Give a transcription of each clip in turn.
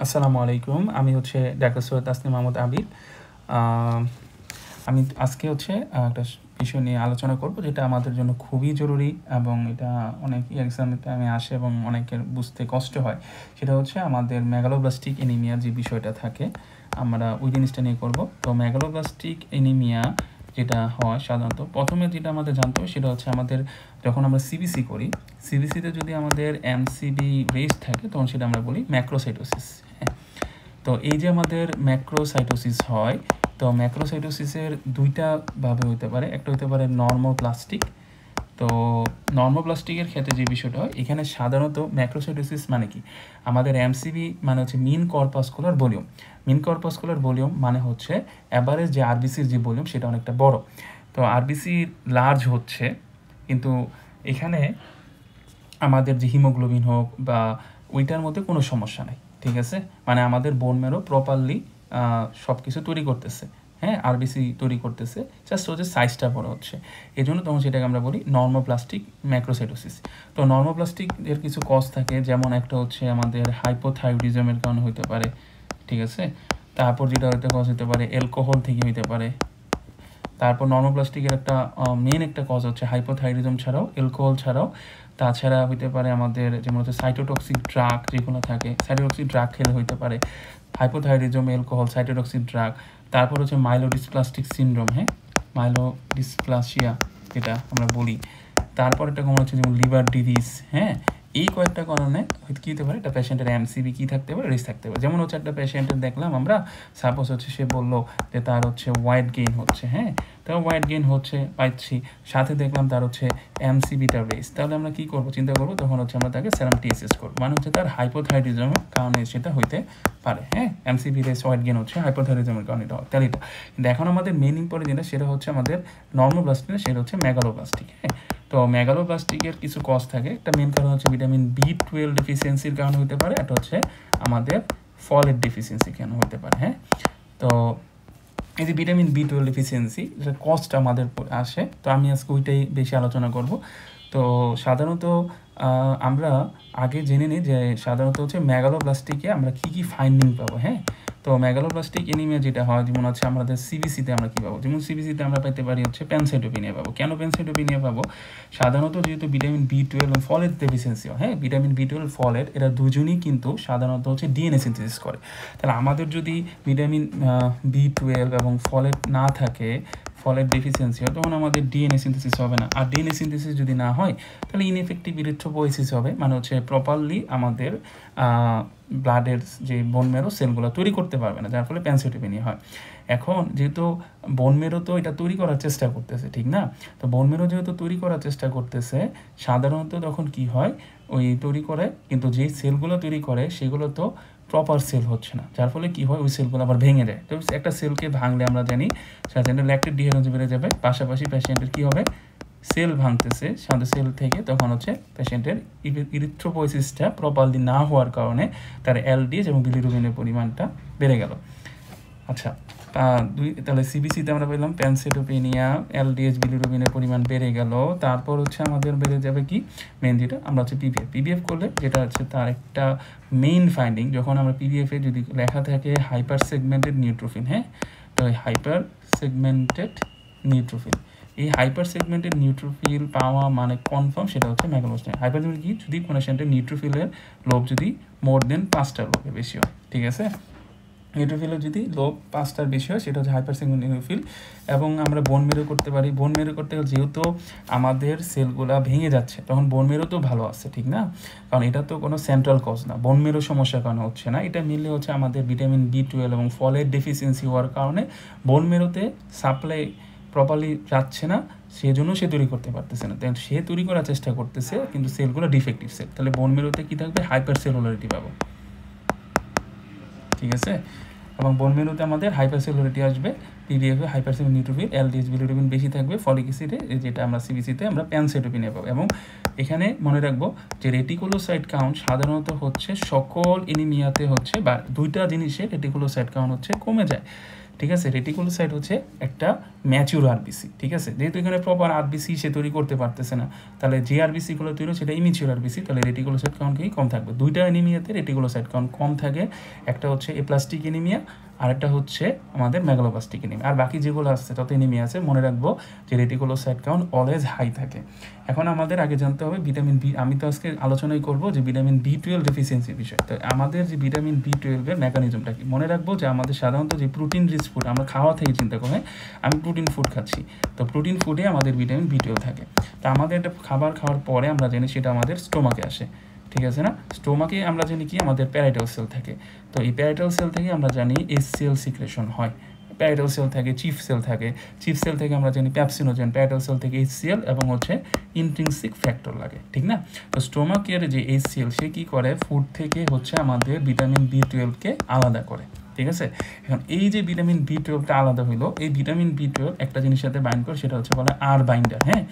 আসসালামু আলাইকুম। আমি হচ্ছে ডাক্তার সৈয়দ তাসনিম মাহমুদ আবিদ। আমি আজকে হচ্ছে একটা বিষয় নিয়ে আলোচনা করব, যেটা আমাদের জন্য খুবই জরুরি এবং এটা অনেক এক্সামের টাইমে আসে এবং অনেকের বুঝতে কষ্ট হয়। সেটা হচ্ছে আমাদের মেগালোব্লাস্টিক এনিমিয়া যে বিষয়টা থাকে, আমরা ওই জিনিসটা নিয়ে করব। তো মেগালোব্লাস্টিক এনিমিয়া যেটা হয় সাধারণত, প্রথমে যেটা আমাদের জানতে হবে সেটা হচ্ছে আমাদের যখন আমরা সিবিসি করি, সিবিসিতে যদি আমাদের এমসিবি রেস থাকে তখন সেটা আমরা বলি ম্যাক্রোসাইটোসিস। হ্যাঁ, তো এই যে আমাদের ম্যাক্রোসাইটোসিস হয়, তো ম্যাক্রোসাইটোসিসের দুইটা ভাবে হতে পারে। একটা হতে পারে নর্মোপ্লাস্টিক। তো নর্মোপ্লাস্টিকের ক্ষেত্রে যে বিষয়টা হয়, এখানে সাধারণত ম্যাক্রোসাইটোসিস মানে কি, আমাদের এমসিবি মানে হচ্ছে মিন কর্পাসকুলার ভলিউম। মিন কর্পাসকুলার ভলিউম মানে হচ্ছে অ্যাভারেজ যে আরবিসির যে ভলিউম সেটা অনেকটা বড়। তো আরবিসি লার্জ হচ্ছে, কিন্তু এখানে আমাদের যে হিমোগ্লোবিন হোক বা ওইটার মধ্যে কোনো সমস্যা নেই, ঠিক আছে। মানে আমাদের বোন ম্যারো প্রপারলি সব কিছু তৈরি করতেছে, হ্যাঁ, আরবিসি তৈরি করতেছে, জাস্ট হচ্ছে সাইজটা বড় হচ্ছে। এই জন্য তখন সেটাকে আমরা বলি নর্মোপ্লাস্টিক ম্যাক্রোসাইটোসিস। তো নর্মোপ্লাস্টিকের কিছু কজ থাকে, যেমন একটা হচ্ছে আমাদের হাইপোথাইরয়েডিজমের কারণে হতে পারে, ঠিক আছে। তারপর যেটা হতে কজ হতে পারে অ্যালকোহল থেকে হতে পারে। তারপর নর্মোপ্লাস্টিকের একটা মেন একটা কজ হচ্ছে হাইপোথাইরিজম ছাড়াও, অ্যালকোহল ছাড়াও, তাছাড়া হইতে পারে আমাদের যেমন হচ্ছে সাইটোটক্সিক ড্রাগ যেগুলো থাকে, সাইটোটক্সিক ড্রাগ খেলে হইতে পারে হাইপোথাইরিজম, অ্যালকোহল, সাইটোটক্সিক ড্রাগ। তারপর হচ্ছে মাইলোডিসপ্লাস্টিক সিনড্রোম, হ্যাঁ, মাইলোডিসপ্লাসিয়া যেটা আমরা বলি। তারপর একটা কমন হচ্ছে যেমন লিভার ডিজিজ, হ্যাঁ। এই কয়েকটা কারণে কী হতে পারে, একটা পেশেন্টের এমসিবি কী থাকতে পারে, রিস্ক থাকতে পারে। যেমন হচ্ছে একটা পেশেন্টের দেখলাম আমরা, সাপোজ হচ্ছে সে বললো যে তার হচ্ছে ওয়েট গেইন হচ্ছে, হ্যাঁ, তার ওয়েট গেইন হচ্ছে পাচ্ছি, সাথে দেখলাম তার হচ্ছে এমসিবিটা রেস, তাহলে আমরা কী করবো, চিন্তা করবো, তখন হচ্ছে আমরা তাকে সেরাম টিএসএস করবো, মানে হচ্ছে তার হাইপোথাইরিজমের কারণে সেটা হইতে পারে, হ্যাঁ, এমসিবি রেস ওয়েট গেইন হচ্ছে হাইপোথাইরিজমের কারণে এটা হয়, তাহলে এটা। কিন্তু এখন আমাদের মেন ইম্পর্টেন্ট যেটা, সেটা হচ্ছে আমাদের নর্মোপ্লাস্টিক, সেটা হচ্ছে মেগালোপ্লাস্টিক, হ্যাঁ। তো মেগালোপ্লাস্টিকের কিছু কজ থাকে। একটা মেন কারণ হচ্ছে ভিটামিন বি12 ডেফিসিয়েন্সির কারণে হতে পারে, এটা হচ্ছে আমাদের ফলেট ডেফিসিয়েন্সির কারণে হতে পারে, হ্যাঁ। তো এই যে ভিটামিন বি12 ডেফিসিয়েন্সি, এটা কস্ট আমাদের আসে, তো আমি আজকে ওইটাই বেশি আলোচনা করব। তো সাধারণত আমরা আগে জেনে নিই যে সাধারণত হচ্ছে মেগালোপ্লাস্টিকে আমরা কী কী ফাইন্ডিং পাবো, হ্যাঁ। তো মেগালোপ্লাস্টিক এনিমিয়া যেটা হয়, যেমন হচ্ছে আমাদের সিবিসিতে আমরা কী পাবো, যেমন সিবিসিতে আমরা পেতে পারি হচ্ছে প্যানসাইটোপিনিয়া পাবো। কেন প্যানসাইটোপিনিয়া পাবো, সাধারণত যেহেতু ভিটামিন বি12 এবং ফলেট ডেফিসিয়েন্সি হয়, হ্যাঁ, ভিটামিন বি12 ফলেট এরা দুজনই কিন্তু সাধারণত হচ্ছে ডিএনএ সিনথেসিস করে। তাহলে আমাদের যদি ভিটামিন বি12 এবং ফলেট না থাকে, ফলেট ডেফিসিয়েন্সি হয়, তখন আমাদের ডিএনএ সিনথেসিস হবে না। আর ডিএনএ সিনথেসিস যদি না হয়, তাহলে ইনএফেক্টিভ ইরিথ্রোপোয়েসিস হবে, মানে হচ্ছে প্রপারলি আমাদের ব্লাডের যে বোন মেরো সেলগুলো তৈরি করতে পারবে না, যার ফলে প্যানসাইটোপেনিয়া হয়। এখন যেহেতু বোন মেরো তো এটা তৈরি করার চেষ্টা করতেছে, ঠিক না। তো বোন মেরো যেহেতু তৈরি করার চেষ্টা করতেছে, সাধারণত তখন কি হয়, ওই তৈরি করে, কিন্তু যেই সেলগুলো তৈরি করে সেগুলো তো প্রপার সেল হচ্ছে না, যার ফলে কী হয়, ওই সেলগুলো আবার ভেঙে যায়। তো একটা সেলকে ভাঙলে আমরা জানি সাধারণত ল্যাকটেড ডিহাইড্রেশন বেড়ে যাবে, পাশাপাশি পেশেন্টের কী হবে, সেল ভাঙতেছে সাধারণত সেল থেকে, তখন হচ্ছে পেশেন্টের ইরিথ্রোপোয়েসিসটা প্রপারলি না হওয়ার কারণে তার এলডিএইচ এবং বিলিরুবিনের পরিমাণটা বেড়ে গেল। আচ্ছা, তাহলে সিবিসিতে আমরা পেলাম প্যানসাইটোপেনিয়া, এলডিএইচ, বিলিরুবিনের পরিমাণ বেড়ে গেল। তারপর হচ্ছে আমাদের বেড়ে যাবে কি, মেন যেটা আমরা হচ্ছে পিভিএফ করলে যেটা হচ্ছে তার একটা মেইন ফাইন্ডিং, যখন আমরা পিভিএফে যদি লেখা থাকে হাইপার সেগমেন্টেড নিউট্রোফিল, হ্যাঁ, তো এই হাইপার সেগমেন্টেড নিউট্রোফিল, এই হাইপার সেগমেন্টেড নিউট্রোফিল পাওয়া মানে কনফার্ম সেটা হচ্ছে মেগালোপ্লাস্টিক। হাইপার সেগমেন্ট কি, যদি কোনো পেশেন্টের নিউট্রোফিলের লোভ যদি মোর দেন 5টার লোভে বেশি হয়, ঠিক আছে। নিউট্রোফিলের যদি লোভ 5টার বেশি হয়, সেটা হচ্ছে হাইপার সেগমেন্ট নিউট্রোফিল। এবং আমরা বোন মেরো করতে পারি, বোন মেরো করতে গেলে যেহেতু আমাদের সেলগুলা ভেঙে যাচ্ছে, তখন বোন মেরো তো ভালো আছে, ঠিক না, কারণ এটা তো কোনো সেন্ট্রাল কজ না, বোন মেরো সমস্যার কারণে হচ্ছে না, এটা মিললে হচ্ছে আমাদের ভিটামিন বি12 এবং ফলের ডেফিসিয়েন্সি হওয়ার কারণে বোন মেরোতে সাপ্লাই প্রপারলি যাচ্ছে না, সেজন্য সে তৈরি করতে পারতেছে না। তাই সে তৈরি করার চেষ্টা করতেছে, কিন্তু সেলগুলো ডিফেক্টিভ সেল, তাহলে বোন মেরোতে কী থাকবে, হাইপার সেলুলারিটি পাবো, ঠিক আছে। এবং বোন মেরুতে আমাদের হাইপারসেলুলারিটি আসবে, পিভিএফে হাইপারসেলুলার নিউট্রোফিল, এলডিএইচ, বিলিরুবিন বেশি থাকবে, ফলিক অ্যাসিডে যেটা আমরা সিবিসিতে আমরা প্যানসাইটোপেনিয়া পাবো। এবং এখানে মনে রাখবো যে রেটিকুলোসাইট কাউন্ট সাধারণত হচ্ছে সকল এনিমিয়াতে হচ্ছে, বা দুইটা জিনিসের রেটিকুলোসাইট কাউন্ট হচ্ছে কমে যায়, ঠিক আছে। রেটিকুলোসাইট হচ্ছে একটা ম্যাচিউর আরবিসি, ঠিক আছে। যেহেতু এখানে প্রপার আরবিসি সে তৈরি করতে পারতেছে না, তাহলে যে আরবিসিগুলো তৈরি সেটা ইমিচিউর আরবিসি, তাহলে রেটিকুলোসাইট কাউন্ট কি কম থাকবে। দুইটা অ্যানিমিয়াতে রেটিকুলোসাইট কাউন্ট কম থাকে, একটা হচ্ছে এপ্লাস্টিক অ্যানিমিয়া, আরেকটা হচ্ছে আমাদের মেগালোপ্লাস্টিক অ্যানিমিয়া। আর বাকি যেগুলো আছে তত অ্যানিমিয়া আছে মনে রাখবো যে রেটিকুলোসাইট কাউন্ট অলওয়েজ হাই থাকে। এখন আমাদের আগে জানতে হবে ভিটামিন বি। আমি তো আজকে আলোচনাই করবো যে ভিটামিন B12 ডেফিসিয়েন্সির বিষয়। তো আমাদের যে ভিটামিন B12-এর মেকানিজমটা কি মনে রাখবো যে আমাদের সাধারণত যে প্রোটিন রিচ ফুড আমরা খাওয়া থেকে চিন্তা করে আমি প্রোটিন ফুড খাচ্ছি, তো প্রোটিন ফুডে আমাদের ভিটামিন B12 থাকে। তো আমাদের একটা খাবার খাওয়ার পরে আমরা জানি সেটা আমাদের স্টোমাকে আসে, ঠিক আছে না। স্টোমাকে আমরা জানি কি আমাদের প্যারাইটাল সেল থাকে, তো এই প্যারাইটাল সেল থেকে আমরা জানি HCl সিক্রেশন হয়। প্যারাইটাল সেল থাকে, চিফ সেল থাকে, চিফ সেল থেকে আমরা জানি প্যাপসিনোজেন, প্যারাইটাল সেল থেকে HCl এবং হচ্ছে ইন্ট্রিনসিক ফ্যাক্টর লাগে, ঠিক না। তো স্টোমাকের যে HCl সে কী করে ফুড থেকে হচ্ছে আমাদের ভিটামিন B12-কে আলাদা করে, ঠিক আছে। এখন এই যে ভিটামিন B12টা আলাদা হইলো, এই ভিটামিন B12 একটা জিনিসের সাথে বাইন্ড করে, সেটা হচ্ছে বলে আর বাইন্ডার। হ্যাঁ,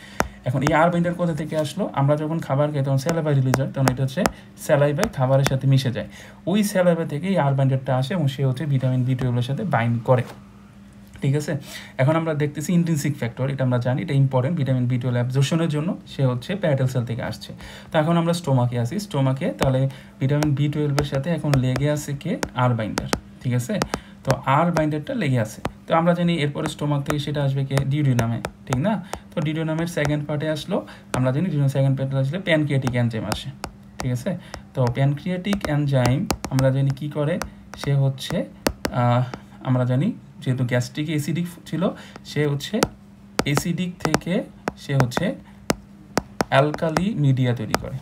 এখন এই আর বাইন্ডার কোথা থেকে আসলো, আমরা যখন খাবার খাই তখন স্যালাইভা রিলিজ হয়, তখন এটা হচ্ছে স্যালাইভায় খাবারের সাথে মিশে যায়, ওই স্যালাইভা থেকে এই আর বাইন্ডারটা আসে এবং সে হচ্ছে ভিটামিন B12-এর সাথে বাইন্ড করে, ঠিক আছে। এখন আমরা দেখতেছি ইন্ট্রিনসিক ফ্যাক্টর, এটা আমরা জানি এটা ইম্পর্টেন্ট ভিটামিন B12 অ্যাবজর্পশনের জন্য, সে হচ্ছে প্যারাইটাল সেল থেকে আসছে। তো এখন আমরা স্টোমাকে আসি, স্টোমাকে তাহলে ভিটামিন B12-এর সাথে এখন লেগে আছে কে আর বাইন্ডার, ঠিক আছে। তো আর বাইন্ডারটা লেগে আছে, তো আমরা জানি এরপরে স্টোমাক থেকে সেটা আসবে কে ডিউডিনামে, ঠিক না। তো ডিউডিনামের সেকেন্ড পার্টে আসলো, আমরা জানি ডিউডিনামের সেকেন্ড পার্টে আসলে প্যানক্রিয়াটিক এনজাইম আসে, ঠিক আছে। তো প্যানক্রিয়াটিক এনজাইম আমরা জানি কি করে, সে হচ্ছে আমরা জানি যেহেতু গ্যাস্ট্রিক অ্যাসিডিক ছিল, সে হচ্ছে অ্যাসিডিক থেকে সে হচ্ছে অ্যালকালি মিডিয়া তৈরি করে।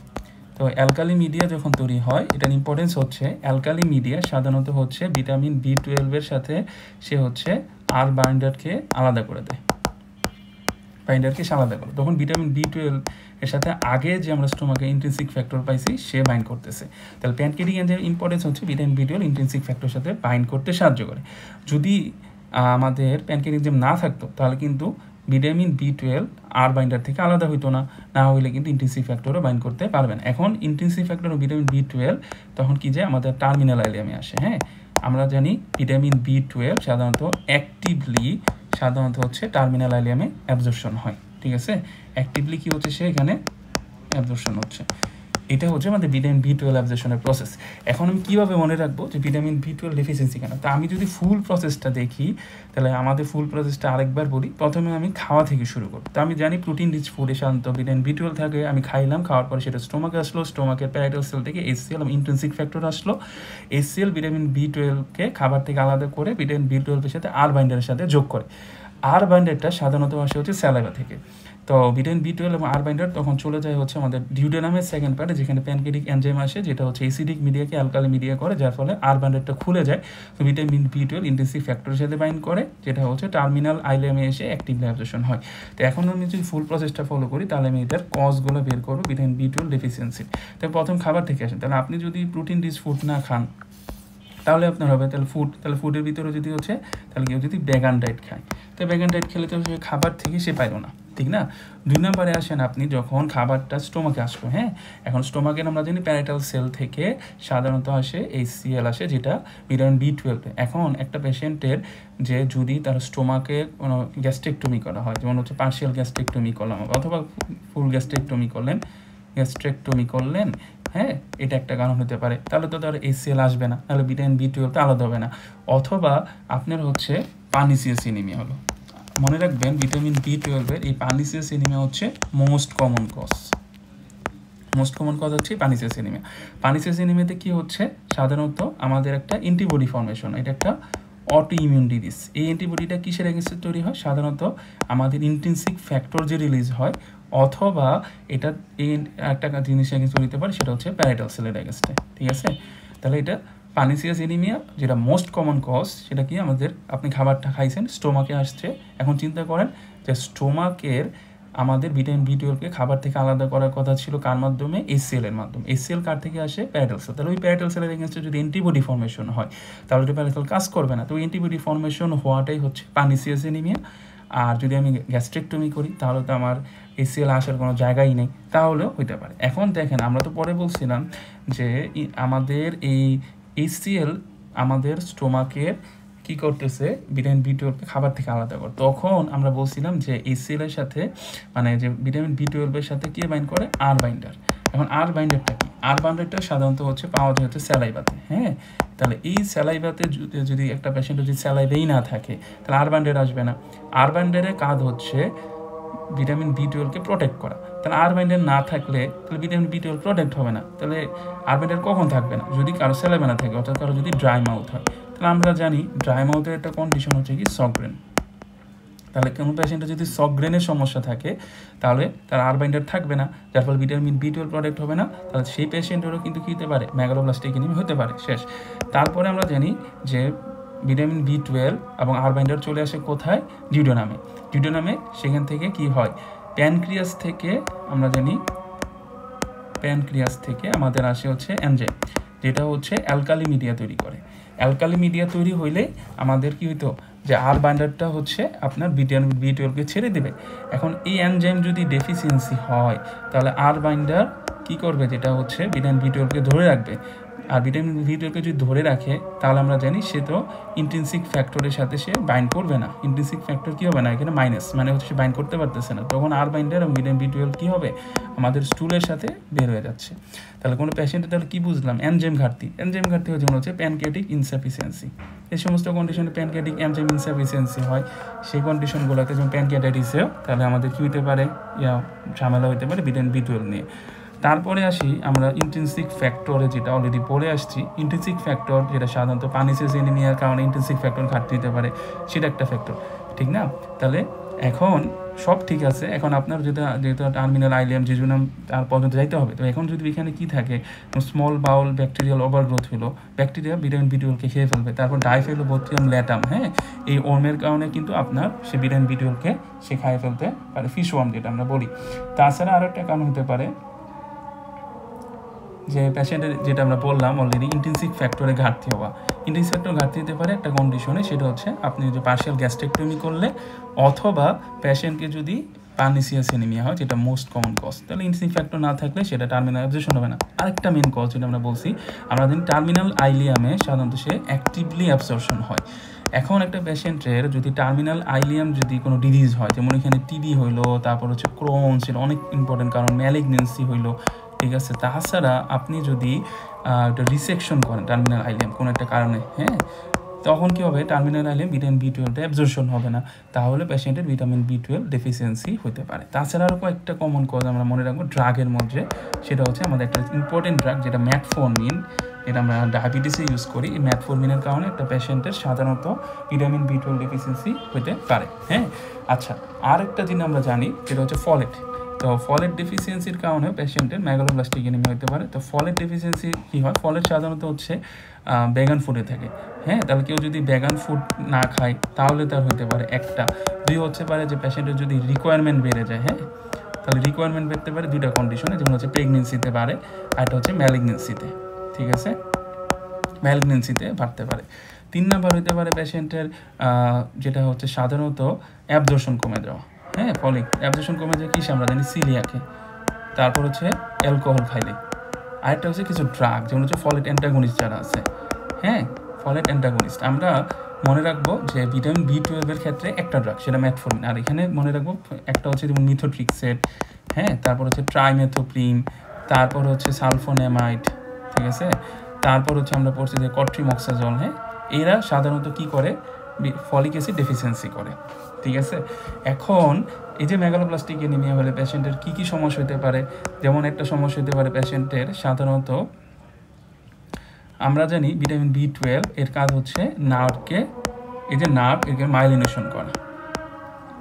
তো অ্যালকালি মিডিয়া যখন তৈরি হয়, এটার ইম্পর্টেন্স হচ্ছে অ্যালকালি মিডিয়া সাধারণত হচ্ছে ভিটামিন B12-এর সাথে সে হচ্ছে আর বাইন্ডারকে আলাদা করে দেয়, বাইন্ডারকে আলাদা করে, তখন ভিটামিন B12 এর সাথে আগে যে আমরা স্টোমাকে ইন্ট্রিনসিক ফ্যাক্টর পাইছি সে বাইন্ড করতেছে। তাহলে প্যানক্রিয়াটিক এনজাইমের ইম্পর্টেন্স হচ্ছে ভিটামিন B12 ইন্ট্রিনসিক ফ্যাক্টরের সাথে বাইন্ড করতে সাহায্য করে। যদি আমাদের প্যানক্রিয়াটিক এনজাইম না থাকতো তাহলে কিন্তু ভিটামিন B12 আর বাইন্ডার থেকে আলাদা হইতো না, না হইলে কিন্তু ইন্ট্রিনসিক ফ্যাক্টরও বাইন্ড করতে পারবেন। এখন ইন্ট্রিনসিক ফ্যাক্টর ও ভিটামিন B12 তখন কি যায় আমাদের টার্মিনাল আইলেমে আসে। হ্যাঁ, আমরা জানি ভিটামিন B12 সাধারণত অ্যাক্টিভলি সাধারণত হচ্ছে টার্মিনাল আইলেমে অ্যাবজর্পশন হয়, ঠিক আছে। অ্যাক্টিভলি কি হচ্ছে, সে এখানে অ্যাবজর্পশন হচ্ছে, এটা হচ্ছে আমাদের ভিটামিন B12 অ্যাবজর্পশনের প্রসেস। এখন আমি কীভাবে মনে রাখবো যে ভিটামিন B12 ডেফিসিয়েন্সি কেন, তা আমি যদি ফুল প্রসেসটা দেখি তাহলে আমাদের ফুল প্রসেসটা আরেকবার বলি। প্রথমে আমি খাওয়া থেকে শুরু করি, তো আমি জানি প্রোটিন রিচ ফুডে সাধারণত ভিটামিন B12 থাকে, আমি খাইলাম, খাওয়ার পরে সেটা স্টোমাকে আসলো, স্টোমাকের প্যারাইটাল সেল থেকে HCl এবং ইন্ট্রিনসিক ফ্যাক্টর আসলো, HCl ভিটামিন B12-কে খাবার থেকে আলাদা করে ভিটামিন B12-এর সাথে আর বাইন্ডারের সাথে যোগ করে। আর বাইন্ডারটা সাধারণত আসে হচ্ছে স্যালাইভা থেকে, তো ভিটামিন B12 এবং আর বাইন্ডার তখন চলে যায় হচ্ছে আমাদের ডিউডেনামের সেকেন্ড পার্টে, যেখানে প্যানক্রিয়াটিক এনজাইম আসে, যেটা হচ্ছে অ্যাসিডিক মিডিয়াকে অ্যালকালি মিডিয়া করে, যার ফলে আর বাইন্ডারটা খুলে যায়। তো ভিটামিন B12 ইন্ট্রিনসিক ফ্যাক্টরের সাথে বাইন্ড করে, যেটা হচ্ছে টার্মিনাল আইলেমে এসে অ্যাক্টিভলি অ্যাবজর্পশন হয়। তো এখন আমি যদি ফুল প্রসেসটা ফলো করি তাহলে আমি এটার কজগুলো বের করবো ভিটামিন B12 ডেফিসিয়েন্সি। তো প্রথম খাবার থেকে আসেন, তাহলে আপনি যদি প্রোটিন রিচ ফুড না খান তাহলে আপনার হবে তাহলে ফুডের ভিতরে যদি হচ্ছে তাহলে কেউ যদি ভেগান ডায়েট খায়, তো ভেগান ডায়েট খেলে তো সে খাবার থেকে সে পাইল না, ঠিক না। 2 নম্বরে আসেন আপনি যখন খাবারটা স্টোমাকে আসলো। হ্যাঁ, এখন স্টোমাকে আমরা জানি প্যারাইটাল সেল থেকে সাধারণত আসে HCl আসে, যেটা ভিটামিন B12। এখন একটা পেশেন্টের যে যদি তার স্টোমাকে কোনো গ্যাস্ট্রেক্টমি করা হয়, যেমন হচ্ছে পার্শিয়াল গ্যাস্ট্রেক্টমি করলাম অথবা ফুল গ্যাস্ট্রেক্টমি করলেন, হ্যাঁ, এটা একটা কারণ হতে পারে। তাহলে তো তার HCl আসবে না, তাহলে ভিটামিন B12 তো আলাদা হবে না। অথবা আপনার হচ্ছে পার্নিসিয়াস এনিমিয়া হলো, মনে রাখবেন ভিটামিন B12-এর এই পার্নিসিয়াস এনিমিয়া হচ্ছে মোস্ট কমন কজ হচ্ছে পার্নিসিয়াস এনিমিয়া। পার্নিসিয়াস এনিমিয়াতে কি হচ্ছে, সাধারণত আমাদের একটা অ্যান্টিবডি ফর্মেশন, এটা একটা অটো ইমিউন ডিজিজ। এই অ্যান্টিবডিটা কিসের এগেনস্টে তৈরি হয়, সাধারণত আমাদের ইন্ট্রিনসিক ফ্যাক্টর যে রিলিজ হয়, অথবা এটা এই একটা জিনিস এগেনস্টে হতে পারে, সেটা হচ্ছে প্যারাইটাল সেলের এগেনস্টে, ঠিক আছে। তাহলে এটা পার্নিসিয়াস এনিমিয়া যেটা মোস্ট কমন কজ, সেটা কি আমাদের আপনি খাবারটা খাইছেন স্টোমাকে আসছে। এখন চিন্তা করেন যে স্টোমাকের আমাদের ভিটামিন B12-কে খাবার থেকে আলাদা করার কথা ছিল কার মাধ্যমে, HCl এর মাধ্যমে। HCl কার থেকে আসে, প্যারাইটাল সেল। তাহলে ওই প্যারাইটাল সেলের এগেনস্টে যদি অ্যান্টিবডি ফর্মেশন হয় তাহলে ওই প্যারাইটাল কাজ করবে না, তো অ্যান্টিবডি ফর্মেশন হওয়াটাই হচ্ছে পার্নিসিয়াস এনিমিয়া। আর যদি আমি গ্যাস্ট্রেক্টমি করি তাহলে তো আমার HCl আসার কোনো জায়গাই নেই, তাহলেও হইতে পারে। এখন দেখেন আমরা তো পরে বলছিলাম যে আমাদের এই HCl আমাদের স্টোমাকের কি করতেছে ভিটামিন বি12কে খাবার থেকে আলাদা করে। তখন আমরা বলছিলাম যে HCl এর সাথে মানে যে ভিটামিন বি12 এর সাথে কি বাইন্ড করে আর বাইন্ডার। এখন আর বাইন্ডারটা কি? আর বাইন্ডারটা সাধারণত হচ্ছে পাওয়া যায় হচ্ছে স্যালাইভাতে। হ্যাঁ, তাহলে এই স্যালাইভাতে যদি একটা পেশেন্টের যদি স্যালাইভেই না থাকে তাহলে আর বাইন্ডার আসবে না। আর বাইন্ডারের কাজ হচ্ছে ভিটামিন বি12কে প্রোটেক্ট করা। তাহলে আর বাইন্ডার না থাকলে তাহলে ভিটামিন বি12 প্রোটেক্ট হবে না। তাহলে আর বাইন্ডার কখন থাকবে না? যদি কারো স্যালাইভা না থাকে, অর্থাৎ কারো যদি ড্রাই মাউথ হয়। তাহলে আমরা জানি ড্রাই মাউথের একটা কন্ডিশন হচ্ছে কি সগ্রেন। তাহলে কোনো পেশেন্টের যদি সগ্রেনের সমস্যা থাকে তাহলে তার আর বাইন্ডার থাকবে না, যার ফলে ভিটামিন বি12 প্রোটেক্ট হবে না। তাহলে সেই পেশেন্টেরও কিন্তু কী হতে পারে? মেগালোব্লাস্টিক এনিমিয়া হতে পারে। শেষ। তারপরে আমরা জানি যে ভিটামিন বি12 এবং আর বাইন্ডার চলে আসে কোথায়? ডিউডোনামে। ডিউডোনামে সেখান থেকে কি হয়? প্যানক্রিয়াস থেকে আমরা জানি প্যানক্রিয়াস থেকে আমাদের আসে হচ্ছে এনজাইম, যেটা হচ্ছে অ্যালকালি মিডিয়া তৈরি করে। অ্যালকালি মিডিয়া তৈরি হইলে আমাদের কি হইতো? যে আর বাইন্ডারটা হচ্ছে আপনার ভিটামিন বি12কে ছেড়ে দেবে। এখন এই এনজাইম যদি ডেফিসিয়েন্সি হয় তাহলে আর বাইন্ডার কি করবে? যেটা হচ্ছে ভিটামিন বি12কে ধরে রাখবে। আর ভিটামিন বি12কে যদি ধরে রাখে তাহলে আমরা জানি সে তো ইন্ট্রিনসিক ফ্যাক্টরের সাথে সে বাইন্ড করবে না। ইন্ট্রিনসিক ফ্যাক্টর কী হবে না? এখানে মাইনাস, মানে হচ্ছে সে বাইন্ড করতে পারতেছে না। তখন আর বাইন্ডার এবং ভিটামিন বি12 কী হবে? আমাদের স্টুলের সাথে বের হয়ে যাচ্ছে। তাহলে কোনো পেশেন্টের তাহলে কী বুঝলাম? এনজাইম ঘাটতি। এনজাইম ঘাটতি যেমন হচ্ছে প্যানক্রিয়াটিক ইনসাফিসিয়েন্সি। এই সমস্ত কন্ডিশনে প্যানক্রিয়াটিক এনজাইম ইনসাফিসিয়েন্সি হয়। সেই কন্ডিশনগুলোতে যেমন প্যানক্রিয়াটাইটিসেও তাহলে আমাদের কী হতে পারে? ঝামেলা হতে পারে ভিটামিন বি12 নিয়ে। তারপরে আসি আমরা ইন্ট্রিনসিক ফ্যাক্টরে, যেটা অলরেডি পড়ে আসছি। ইন্ট্রিনসিক ফ্যাক্টর যেটা সাধারণত পার্নিসিয়াস এনিমিয়ার কারণে ইন্ট্রিনসিক ফ্যাক্টর ঘাটতি হতে পারে, সেটা একটা ফ্যাক্টর, ঠিক না? তাহলে এখন সব ঠিক আছে। এখন আপনার যেহেতু টার্মিনাল আইলিয়াম জেজুনাম তার পর্যন্ত যাইতে হবে। তো এখন যদি এখানে কি থাকে? স্মল বাউল ব্যাকটেরিয়াল ওভারগ্রোথ হলো, ব্যাকটেরিয়া ভিটামিন বি12কে খেয়ে ফেলবে। তারপর ডাইফেলোবোথ্রিয়াম ল্যাটাম, হ্যাঁ, এই ওর্মের কারণে কিন্তু আপনার সে ভিটামিন বি12কে সে খাইয়ে ফেলতে পারে, ফিশ ওয়ার্ম যেটা আমরা বলি। তাছাড়া আরও একটা কারণ হতে পারে যে পেশেন্টের, যেটা আমরা বললাম অলরেডি, ইন্টেন্সিভ ফ্যাক্টরে ঘাটতি হওয়া। ইন্টেন্সিভ ফ্যাক্টর ঘাটতি হতে পারে একটা কন্ডিশনে, সেটা হচ্ছে আপনি যে পার্শিয়াল গ্যাস্ট্রেক্টমি করলে অথবা পেশেন্টকে যদি পার্নিসিয়াস এনিমিয়া হয়, যেটা মোস্ট কমন কজ। তাহলে ইন্টেন্সিভ ফ্যাক্টর না থাকলে সেটা টার্মিনাল অ্যাবজর্পশন হবে না। আরেকটা মেন কজ যেটা আমরা বলছি, আমরা জানি টার্মিনাল আইলিয়ামে সাধারণত সে অ্যাক্টিভলি অ্যাবজর্পশন হয়। এখন একটা পেশেন্টের যদি টার্মিনাল আইলিয়াম যদি কোনো ডিজিজ হয়, যেমন এখানে টিবি হইলো, তারপর হচ্ছে ক্রোনস, এটা অনেক ইম্পর্টেন্ট কারণ, ম্যালিগনেন্সি হইলো, ঠিক আছে। তাছাড়া আপনি যদি একটা রিসেকশন করেন টার্মিনাল আইলিয়াম কোনো একটা কারণে, হ্যাঁ, তখন কী হবে? টার্মিনাল আইলিয়াম ভিটামিন বি12টা অ্যাবজর্পশন হবে না, তাহলে পেশেন্টের ভিটামিন বি12 ডেফিসিয়েন্সি হতে পারে। তাছাড়া আরও কয়েকটা কমন কজ আমরা মনে রাখবো ড্রাগের মধ্যে, সেটা হচ্ছে আমাদের একটা ইম্পর্টেন্ট ড্রাগ যেটা ম্যাটফর্মিন, এটা আমরা ডায়াবেটিসে ইউজ করি। এই ম্যাটফর্মিনের কারণে একটা পেশেন্টের সাধারণত ভিটামিন বি12 ডেফিসিয়েন্সি হতে পারে, হ্যাঁ। আচ্ছা, আর একটা জিনিস আমরা জানি যেটা হচ্ছে ফলেট। তো ফলেট ডেফিসিয়েন্সির কারণে পেশেন্টের মেগালোব্লাস্টিক এনিমিয়া হতে পারে। তো ফলেট ডেফিসিয়েন্সি কী হয়? ফলেট সাধারণত হচ্ছে ভেগান ফুডে থাকে, হ্যাঁ। তাহলে কেউ যদি ভেগান ফুড না খায় তাহলে তার হতে পারে একটা। দুই হচ্ছে পারে যে পেশেন্টের যদি রিকোয়ারমেন্ট বেড়ে যায়, হ্যাঁ, তাহলে রিকোয়ারমেন্ট বেড়তে পারে দুইটা কন্ডিশনে, যেমন হচ্ছে প্রেগনেন্সিতে বাড়ে, আর একটা হচ্ছে ম্যালিগনেন্সিতে, ঠিক আছে, ম্যালিগনেন্সিতে বাড়তে পারে। 3 নাম্বার হতে পারে পেশেন্টের যেটা হচ্ছে সাধারণত অ্যাবজর্পশন কমে যাওয়া, হ্যাঁ। ফলিক অ্যাবজর্পশন কমে যায় কিসে? আমরা জানি সিলিয়াকে। তারপর হচ্ছে অ্যালকোহল খাইলে। আরেকটা হচ্ছে কিছু ড্রাগ, যেমন হচ্ছে ফলেট অ্যান্টাগনিস্ট যারা আছে, হ্যাঁ, ফলেট অ্যান্টাগনিস্ট। আমরা মনে রাখবো যে ভিটামিন বি12 ক্ষেত্রে একটা ড্রাগ, সেটা ম্যাটফর্মিন। আর এখানে মনে রাখবো একটা হচ্ছে যেমন মিথোট্রিক্সেট, হ্যাঁ, তারপর হচ্ছে ট্রাইমেথোপ্রিন, তারপর হচ্ছে সালফোনেমাইড, ঠিক আছে। তারপর হচ্ছে আমরা পড়ছি যে কট্রিমক্সাজল, হ্যাঁ। এরা সাধারণত কি করে? ফলিক অ্যাসিড ডেফিসিয়েন্সি করে, ঠিক আছে। এখন এই যে মেগালোব্লাস্টিক এনিমিয়া হলে পেশেন্টের কী কী সমস্যা হতে পারে? যেমন একটা সমস্যা হতে পারে পেশেন্টের সাধারণত, আমরা জানি ভিটামিন বি12 এর কাজ হচ্ছে নার্ভকে, এই যে নার্ভ একে মাইলিনেশন করা।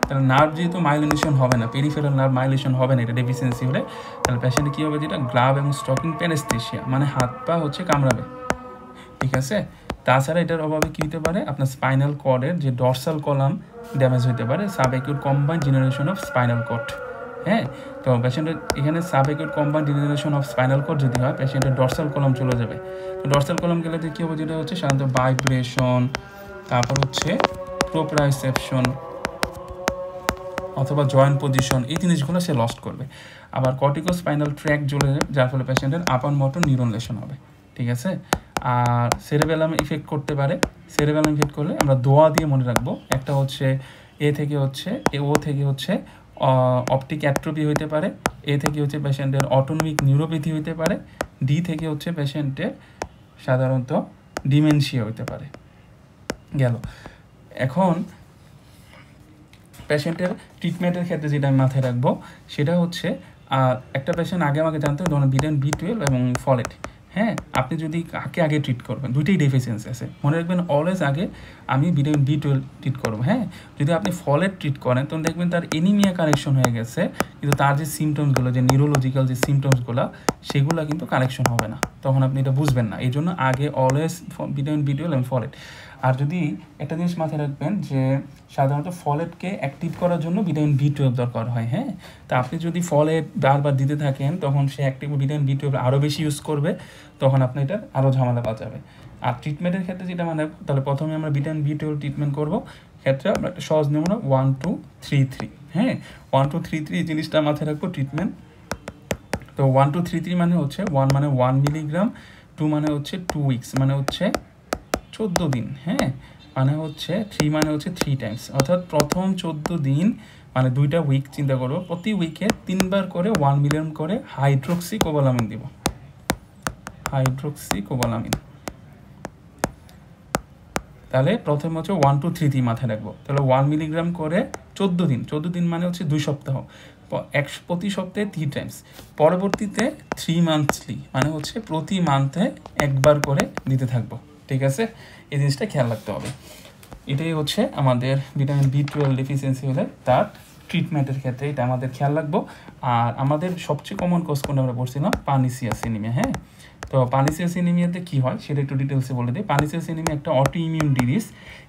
তাহলে নার্ভ যেহেতু মাইলিনেশন হবে না, পেরিফেরাল নার্ভ মাইলিনেশন হবে না, এটা ডেফিসিয়েন্সি হলে, তাহলে পেশেন্টে কী হবে? যেটা গ্লাভ এবং স্টকিং প্যানেস্থেশিয়া, মানে হাত পা হচ্ছে কামড়াবে, ঠিক আছে। তাছাড়া এটার অভাবে কী হতে পারে? আপনার স্পাইনাল কর্ডের যে ডরসাল কলাম ড্যামেজ হতে পারে, subacute combined generation of spinal cord, হ্যাঁ। তো পেশেন্টের এখানে subacute combined generation of spinal cord যদি হয়, পেশেন্টের ডরসাল কলাম চলে যাবে। তো ডরসাল কলাম গেলে কী হবে? যেটা হচ্ছে সাধারণত ভাইব্রেশন, তারপর হচ্ছে প্রোপ্রাইসেপশন অথবা জয়েন্ট পজিশন, এই জিনিসগুলো সে লস্ট করবে। আবার কর্টিকো স্পাইনাল ট্র্যাক জ্বলে যাবে, যার ফলে পেশেন্টের আপার মোটর নিউরন লেশন হবে, ঠিক আছে। আর সেরেবেলাম ইফেক্ট করতে পারে। সেরেবেলাম ইফেক্ট করলে আমরা দোয়া দিয়ে মনে রাখবো, একটা হচ্ছে ও থেকে হচ্ছে অপটিক অ্যাট্রোপি হইতে পারে, এ থেকে হচ্ছে পেশেন্টের অটোনমিক নিউরোপ্যাথি হইতে পারে, ডি থেকে হচ্ছে পেশেন্টের সাধারণত ডিমেনশিয়া হইতে পারে। গেল। এখন পেশেন্টের ট্রিটমেন্টের ক্ষেত্রে যেটা আমি মাথায় রাখবো সেটা হচ্ছে একটা পেশেন্ট আগে আমাকে জানতে হবে ধরুন ভিটামিন B12 এবং ফলেট। হ্যাঁ, আপনি যদি আগে ট্রিট করবেন, দুইটাই ডেফিসিয়েন্সি আছে, মনে রাখবেন অলওয়েজ আগে আমি ভিটামিন B12 ট্রিট করবো। হ্যাঁ, যদি আপনি ফলেট ট্রিট করেন তখন দেখবেন তার এনিমিয়া কারেকশন হয়ে গেছে, কিন্তু তার যে সিমটমসগুলো, যে নিউরোলজিক্যাল যে সিমটমসগুলো, সেগুলো কিন্তু কারেকশন হবে না, তখন আপনি এটা বুঝবেন না। এই জন্য আগে অলওয়েজ ভিটামিন B12 এবং ফলেট। আর যদি একটা জিনিস মাথায় রাখবেন যে সাধারণত ফলেটকে অ্যাক্টিভ করার জন্য ভিটামিন B12 দরকার হয়। হ্যাঁ, তা আপনি যদি ফলেট বারবার দিতে থাকেন তখন সে অ্যাক্টিভ ভিটামিন B12 আরও বেশি ইউজ করবে, তখন আপনি এটা আরও ঝামেলা বাঁচাবে। আর ট্রিটমেন্টের ক্ষেত্রে যেটা মানে, তাহলে প্রথমে আমরা ভিটামিন B12 ট্রিটমেন্ট করবো। ক্ষেত্রে আমরা একটা সহজ নিয়ম 1 2 3 3। হ্যাঁ, 1 2 3 3 জিনিসটা মাথায় রাখবো ট্রিটমেন্ট। তো 1 2 3 3 মানে হচ্ছে 1 মানে 1 মিলিগ্রাম, 2 মানে হচ্ছে 2 উইকস মানে হচ্ছে 14 দিন। হ্যাঁ, মানে হচ্ছে 3 মানে হচ্ছে 3 টাইমস, অর্থাৎ প্রথম 14 দিন মানে 2টা উইক চিন্তা করবো, প্রতি উইকে 3বার করে 1 মিলিগ্রাম করে হাইড্রোক্সিকোবালামিন দিব। হাইড্রোক্সিকোবালামিন। তাহলে প্রথমে হচ্ছে 1 2 3 3 মাথায় রাখবো। তাহলে 1 মিলিগ্রাম করে 14 দিন মানে হচ্ছে 2 সপ্তাহ, প্রতি সপ্তাহে 3 টাইমস। পরবর্তীতে 3 মান্থলি মানে হচ্ছে প্রতি মান্থে একবার করে দিতে থাকবো। ঠিক আছে, এই জিনিসটা খেয়াল রাখতে হবে। এটাই হচ্ছে আমাদের ভিটামিন B12 ডেফিসিয়েন্সি হলে তার ট্রিটমেন্টের ক্ষেত্রে এটা আমাদের খেয়াল রাখবো। আর আমাদের সবচেয়ে কমন কজ কোনটা আমরা পড়ছিলাম, পার্নিসিয়াস এনিমিয়া। হ্যাঁ, তো পার্নিসিয়াস এনিমিয়াতে কী হয় সেটা একটু ডিটেলসে বলে দিই। পার্নিসিয়াস এনিমিয়া একটা অটো ইমিউন ডিজিজ।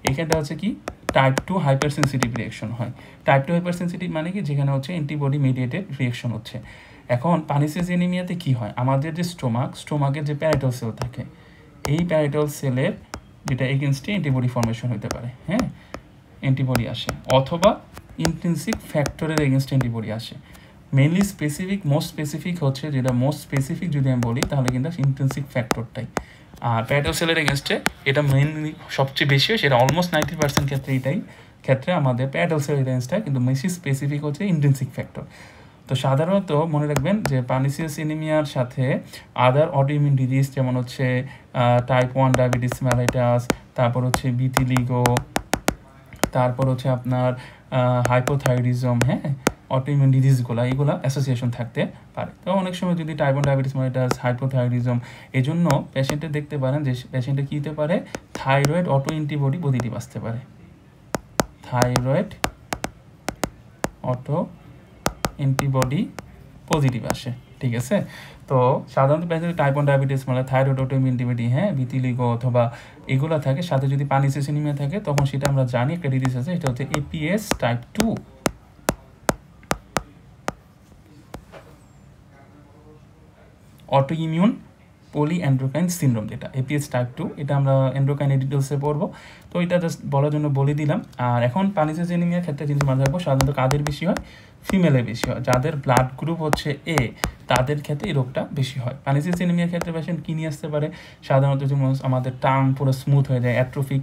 এখানটা হচ্ছে কি টাইপ 2 হাইপার সেন্সিটিভ রিয়াকশন হয়। টাইপ 2 হাইপার সেন্সিটিভ মানে কি, যেখানে হচ্ছে অ্যান্টিবডি মেডিয়েটেড রিয়াকশন হচ্ছে। এখন পার্নিসিয়াস এনিমিয়াতে কী হয়, আমাদের যে স্টোমাকের যে প্যারাইটাল সেল থাকে, এই প্যারাইটাল সেলের যেটা এগেনস্টে অ্যান্টিবডি ফর্মেশন হতে পারে। হ্যাঁ, অ্যান্টিবডি আসে, অথবা ইন্ট্রিনসিক ফ্যাক্টরের এগেনস্ট অ্যান্টিবডি আসে। মেনলি মোস্ট স্পেসিফিক হচ্ছে, যেটা মোস্ট স্পেসিফিক যদি আমি বলি তাহলে কিন্তু ইন্ট্রিনসিক ফ্যাক্টরটাই। আর প্যারাইটাল সেলের এগেনস্টে এটা মেনলি সবচেয়ে বেশি হয়, সেটা অলমোস্ট 90% ক্ষেত্রে আমাদের প্যারাইটাল সেলের এগেনস্টটা, কিন্তু বেশি স্পেসিফিক হচ্ছে ইন্ট্রিনসিক ফ্যাক্টর। তো সাধারণত মনে রাখবেন যে পার্নিসিয়াস এনিমিয়ার সাথে আদার অটোইমিউন ডিজিজ যেমন হচ্ছে টাইপ 1 ডায়াবেটিস মেলাইটাস, তারপর হচ্ছে ভিটিলিগো, তারপর হচ্ছে আপনার হাইপোথাইরয়েডিজম, হ্যাঁ, অটোইমিউন ডিজিজগুলো, এগুলো অ্যাসোসিয়েশন থাকতে পারে। তো অনেক সময় যদি টাইপ 1 ডায়াবেটিস মেলাইটাস, হাইপোথাইরয়েডিজম, এই জন্য পেশেন্টে দেখতে পারেন যে পেশেন্টে কী হতে পারে, থাইরয়েড অটো অ্যান্টিবডি পজিটিভ আসতে পারে। থাইরয়েড অটো অ্যান্টিবডি পজিটিভ আসে। ঠিক আছে, তো সাধারণত পেশেন্ট টাইপ 1 ডায়াবেটিস মানে থাইরয়েড অটোইমিউন অ্যান্টিবডি, হ্যাঁ, ভিটিলিগো অথবা এগুলো থাকে, সাথে যদি পার্নিসিয়াস এনিমিয়া থাকে তখন সেটা আমরা জানি একটা ডিজিজ আছে, এটা হচ্ছে APS টাইপ 2। অটো ইমিউন পলি অ্যান্ড্রোকাইন সিনড্রোম, যেটা APS টাইপ 2, এটা আমরা অ্যান্ড্রোকাইন ডিটেলসে পড়বো। তো এটা জাস্ট বলার জন্য বলে দিলাম। আর এখন পার্নিসিয়াস এনিমিয়ার ক্ষেত্রে জিনিস মাথায় রাখবো, সাধারণত কাদের বেশি হয়, ফিমেলের বেশি হয়। যাদের ব্লাড গ্রুপ হচ্ছে A, তাদের ক্ষেত্রে এই রোগটা বেশি হয়। পার্নিসিয়াস এনিমিয়ার ক্ষেত্রে পেশেন্ট কী নিয়ে আসতে পারে, সাধারণত যেমন আমাদের টাং পুরো স্মুথ হয়ে যায়, অ্যাট্রোফিক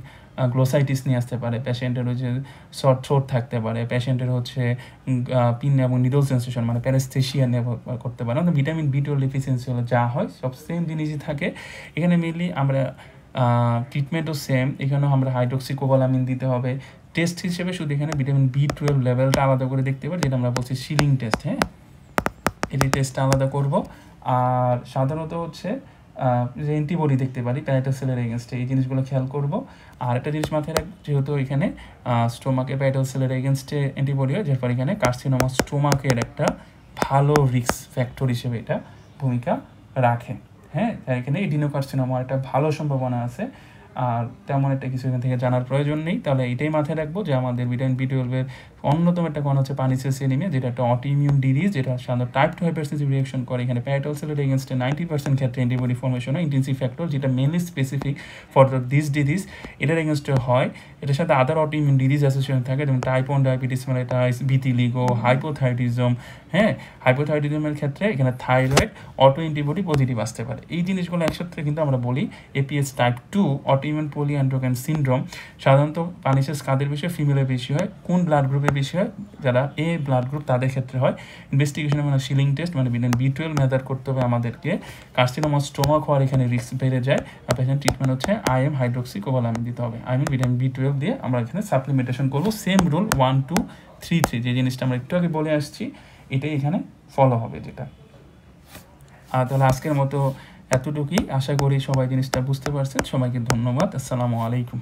গ্লোসাইটিস নিয়ে আসতে পারে, পেশেন্টের হচ্ছে শর্ট থ্রোট থাকতে পারে, পেশেন্টের হচ্ছে পিন এবং নিডল সেন্সেশন মানে প্যারাস্থেশিয়া নিয়ে করতে পারে। ভিটামিন B12 ডেফিসিয়েন্সি হলে যা হয় সব সেম জিনিসই থাকে। এখানে মেনলি আমরা ট্রিটমেন্টও সেম, এখানেও আমরা হাইড্রোক্সিকোবালামিন দিতে হবে। টেস্ট হিসেবে শুধু এখানে ভিটামিন B12 লেভেলটা আলাদা করে দেখতে পারি, যেটা আমরা বলছি শিলিং টেস্ট। হ্যাঁ, এই টেস্টটা আলাদা করব। আর সাধারণত হচ্ছে যে অ্যান্টিবডি দেখতে পারি প্যারাইটাল সেলের এগেনস্টে, এই জিনিসগুলো খেয়াল করব। আর একটা জিনিস মাথায় রাখবো, যেহেতু এখানে স্টোমাকে প্যারাইটাল সেলের এগেনস্টে অ্যান্টিবডি হয়, যার ফলে এখানে কার্সিনোমা স্টোমাকের একটা ভালো রিস্ক ফ্যাক্টর হিসেবে এটা ভূমিকা রাখে। হ্যাঁ, তাই এখানে এডিনোকার্সিনোমা একটা ভালো সম্ভাবনা আছে আর তেমন একটা কিছু এখান থেকে জানার প্রয়োজন নেই। তাহলে এটাই মাথায় রাখবো যে আমাদের ভিটামিন বি12-এর অন্যতম একটা কারণ হচ্ছে পার্নিসিয়াস অ্যানিমিয়া, যেটা একটা অটোইমিউন ডিজিজ, যেটা সাধারণত টাইপ 2 হাইপারসেন্সিটিভ রিঅ্যাকশন করে। এখানে প্যারাটাল সেলের এগেনস্টে 90% ক্ষেত্রে অ্যান্টিবডি ফর্মেশন হয়। ইন্টেন্সিভ ফ্যাক্টর যেটা mainly specific for this disease, এটার এগেনস্টে হয়। এটার সাথে আদার অটোইমিউন ডিজিজ অ্যাসোসিয়েশন থাকে, যেমন type 1 diabetes mellitus, vitiligo, hypothyroidism. হ্যাঁ, হাইপোথাইরয়েডিজমের ক্ষেত্রে এখানে থাইরয়েড অটো অ্যান্টিবডি পজিটিভ আসতে পারে। এই জিনিসগুলো একসাথে কিন্তু আমরা বলি এপিএস টাইপ 2 অটোইমিউন পলিঅ্যান্ড্রোক্রাইন সিনড্রোম। সাধারণত পার্নিসিয়াস কাদের বেশি হয়? ফিমেলের বেশি হয়। কোন ব্লাড গ্রুপের বেশি হয়? যারা এ ব্লাড গ্রুপ তাদের ক্ষেত্রে হয়। ইনভেস্টিগেশনে মানে শিলিং টেস্ট মানে ভিটামিন বি12 মেজার করতে হবে আমাদেরকে। কার্সিনোমা স্টোমাক হওয়ার এখানে রিস্ক বেড়ে যায়। আর পেশেন্ট ট্রিটমেন্ট হচ্ছে IM হাইড্রোক্সিকোবালামিন দিতে হবে। বি12 দিয়ে আমরা এখানে সাপ্লিমেন্টেশন করবো। সেম রুল 1 2 3 3, যে জিনিসটা আমরা একটু আগে বলে আসছি এটাই এখানে ফলো হবে যেটা। তাহলে আজকের মতো এতটুকুই, আশা করি সবাই জিনিসটা বুঝতে পারছেন। সবাইকে ধন্যবাদ। আসসালামু আলাইকুম।